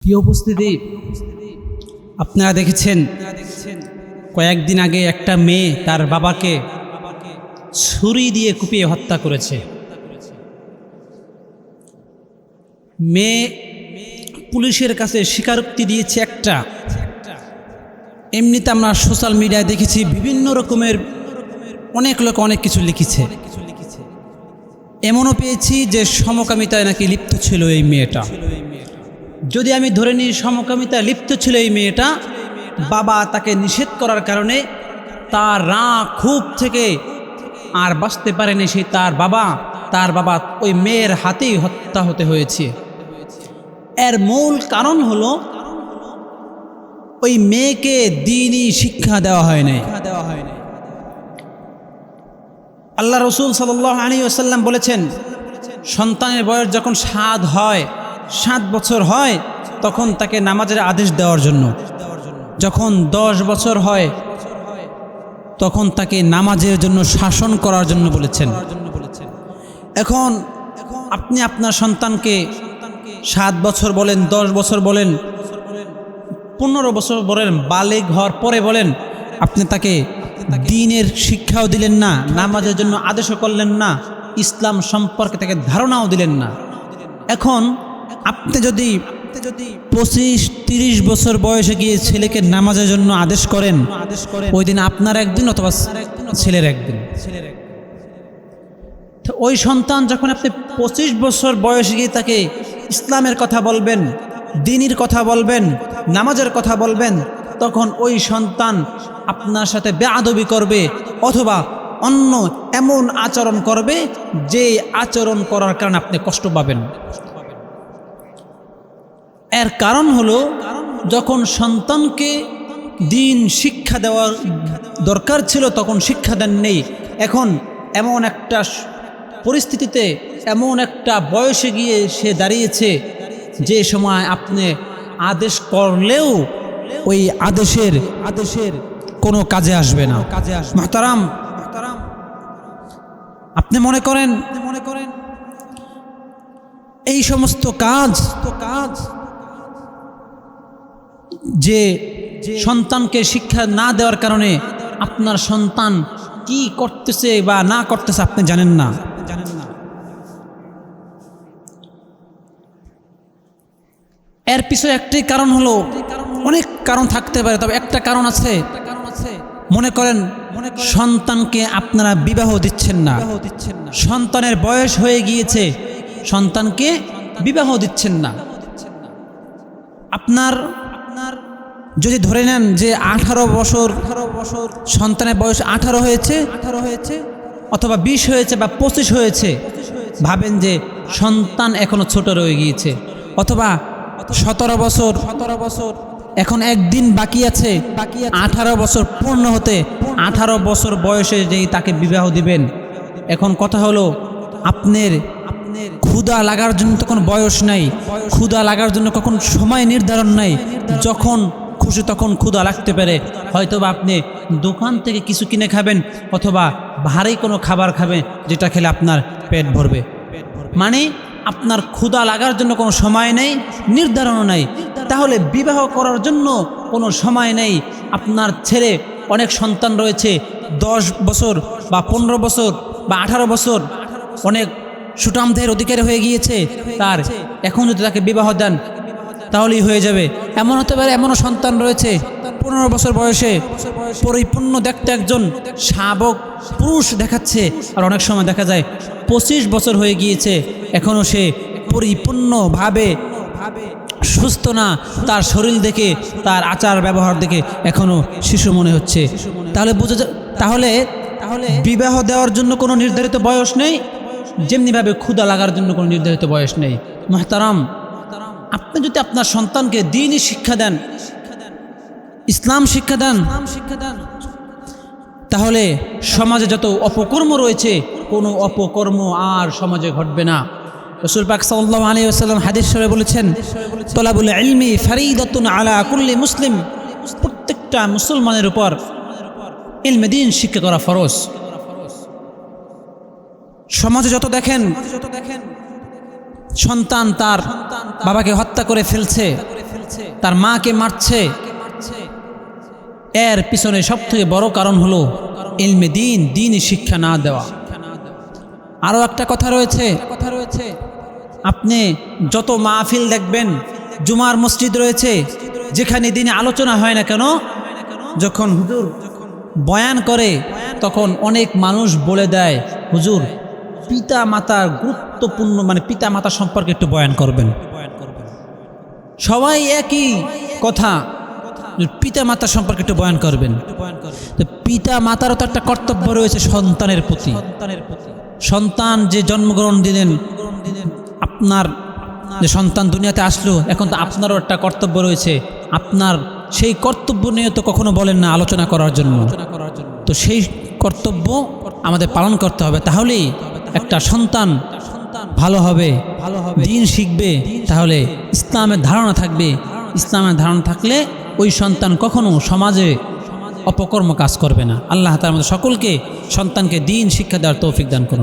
প্রিয় উপস্থিতি, আপনারা দেখেছেন কয়েকদিন আগে একটা মেয়ে তার বাবাকে ছুরি দিয়ে কুপিয়ে হত্যা করেছে। মেয়ে পুলিশের কাছে স্বীকারোক্তি দিয়েছে একটা। এমনিতে আমরা সোশ্যাল মিডিয়ায় দেখেছি বিভিন্ন রকমের অনেক লোক অনেক কিছু লিখেছে। এমনও পেয়েছি যে সমকামিতায় নাকি লিপ্ত ছিল এই মেয়েটা। যদি আমি ধরে নিই সমকামিতায় লিপ্ত ছিল এই মেয়েটা, বাবা তাকে নিষেধ করার কারণে তার রাগ ক্ষোভ থেকে আর বাঁচতে পারেনি সেই তার বাবা ওই মেয়ের হাতেই হত্যা হতে হয়েছে। এর মূল কারণ হলো ওই মেয়েকে দ্বীনি শিক্ষা দেওয়া হয় নাই। আল্লাহ রসুল সাল্লাল্লাহু আলাইহি ওয়াসাল্লাম বলেছেন, সন্তানের বয়স যখন 7 বছর হয় তখন তাকে নামাজের আদেশ দেওয়ার জন্য, যখন 10 বছর হয় তখন তাকে নামাজের জন্য শাসন করার জন্য বলেছেন। এখন আপনি আপনার সন্তানকে 7 বছর বলেন, 10 বছর বলেন, 15 বছর বলেন, বালেগ হওয়ার পরে বলেন, আপনি তাকে দ্বীনের শিক্ষাও দিলেন না, নামাজের জন্য আদেশও করলেন না, ইসলাম সম্পর্কে তাকে ধারণাও দিলেন না। এখন আপনি যদি 25-30 বছর বয়সে গিয়ে ছেলেকে নামাজের জন্য আদেশ করেন, ওই দিন আপনার একদিন অথবা ছেলের একদিন। তো ওই সন্তান যখন আপনি 25 বছর বয়সে গিয়ে তাকে ইসলামের কথা বলবেন, দ্বীনের কথা বলবেন, নামাজের কথা বলবেন, তখন ওই সন্তান আপনার সাথে বেয়াদবি করবে অথবা অন্য এমন আচরণ করবে যে আচরণ করার কারণে আপনি কষ্ট পাবেন। এর কারণ হলো, যখন সন্তানকে দ্বীন শিক্ষা দেওয়ার দরকার ছিল তখন শিক্ষা দেন নেই। এখন এমন একটা পরিস্থিতিতে, এমন একটা বয়সে গিয়ে সে দাঁড়িয়েছে যে সময় আপনি আদেশ করলেও ওই আদেশের কোনো কাজে আসবে না। মুহতারাম, আপনি মনে করেন এই সমস্ত কাজ যে সন্তানকে শিক্ষা না দেওয়ার কারণে আপনার সন্তান কি করতেছে বা না করতেছে আপনি জানেন না। এর পিছনে একটাই কারণ হলো, অনেক কারণ থাকতে পারে, তবে একটা কারণ আছে। মনে করেন সন্তানকে আপনারা বিবাহ দিচ্ছেন না, সন্তানের বয়স হয়ে গিয়েছে, সন্তানকে বিবাহ দিচ্ছেন না। আপনার যদি ধরে নেন যে 18 বছর সন্তানের বয়স 18 হয়েছে অথবা 20 হয়েছে বা 25 হয়েছে, ভাবেন যে সন্তান এখনো ছোট রয়ে গিয়েছে, অথবা 17 বছর এখন একদিন বাকি আছে 18 বছর পূর্ণ হতে, 18 বছর বয়সে যেই তাকে বিবাহ দিবেন। এখন কথা হলো, আপনার ক্ষুধা লাগার জন্য তো কোনো বয়স নাই, ক্ষুধা লাগার জন্য কখন সময় নির্ধারণ নাই, যখন খুশি তখন ক্ষুধা লাগতে পারে। হয়তোবা আপনি দোকান থেকে কিছু কিনে খাবেন অথবা ভারী কোনো খাবার খাবেন যেটা খেলে আপনার পেট ভরবে। মানে আপনার ক্ষুধা লাগার জন্য কোনো সময় নেই, নির্ধারণও নাই। তাহলে বিবাহ করার জন্য কোনো সময় নেই। আপনার ছেলে অনেক সন্তান রয়েছে 10 বছর বা 15 বছর বা 18 বছর, অনেক সুঠামদের অধিকারী হয়ে গিয়েছে তার, এখন যদি তাকে বিবাহ দেন তাহলেই হয়ে যাবে। এমন হতে পারে এমনও সন্তান রয়েছে 15 বছর বয়সে পরিপূর্ণ দেখতে একজন শাবক পুরুষ দেখাচ্ছে, আর অনেক সময় দেখা যায় 25 বছর হয়ে গিয়েছে, এখনও সে পরিপূর্ণভাবে সুস্থ না, তার শরীর দেখে, তার আচার ব্যবহার দেখে এখনও শিশু মনে হচ্ছে। তাহলে বিবাহ দেওয়ার জন্য কোনো নির্ধারিত বয়স নেই, যেমনিভাবে ক্ষুধা লাগার জন্য কোনো নির্ধারিত বয়স নেই। মুহতারাম, আপনি যদি আপনার সন্তানকে দ্বীনি শিক্ষা দেন, ইসলাম শিক্ষা দেন, তাহলে সমাজে যত অপকর্ম রয়েছে কোনো অপকর্ম আর সমাজে ঘটবে না। রাসূল পাক সাল্লাল্লাহু আলাইহি ওয়াসাল্লাম হাদিস শরীফে বলেছেন, তলাবুল ইলমি ফারিদাতুন আলা কুল্লি মুসলিম, প্রত্যেকটা মুসলমানের উপর ইলমে দ্বীন শিক্ষা করা ফরজ। সমাজে যত দেখেন সন্তান তার বাবাকে হত্যা করে ফেলছে, তার মাকে মারছে, এর পিছনে সবথেকে বড় কারণ হলো ইলমে দ্বীন শিক্ষা না দেওয়া। আরও একটা কথা রয়েছে, আপনি যত মাহফিল দেখবেন, জুমার মসজিদ রয়েছে, যেখানে দিনে আলোচনা হয় না কেন, যখন হুজুর বয়ান করে তখন অনেক মানুষ বলে দেয়, হুজুর পিতা মাতার গুরুত্বপূর্ণ পিতা মাতা সম্পর্কে একটু বয়ান করবেন। সবাই একই কথা, পিতা মাতা সম্পর্কে একটু বয়ান করবেন। তো পিতা মাতারও তো একটা কর্তব্য রয়েছে সন্তানের প্রতি। সন্তান যে জন্মগ্রহণ দিলেন, আপনার যে সন্তান দুনিয়াতে আসলো, এখন তো আপনারও একটা কর্তব্য রয়েছে। আপনার সেই কর্তব্য নিয়ে তো কখনো বলেন না আলোচনা করার জন্য। তো সেই কর্তব্য আমাদের পালন করতে হবে, তাহলেই একটা সন্তান ভালো হবে, দ্বীন শিখবে, তাহলে ইসলামের ধারণা থাকবে। ইসলামের ধারণা থাকলে ওই সন্তান কখনো সমাজে অপকর্ম কাজ করবে না। আল্লাহ তাআলা আমাদের সকলকে সন্তানকে দ্বীন শিক্ষা দেওয়ার তৌফিক দান করুন।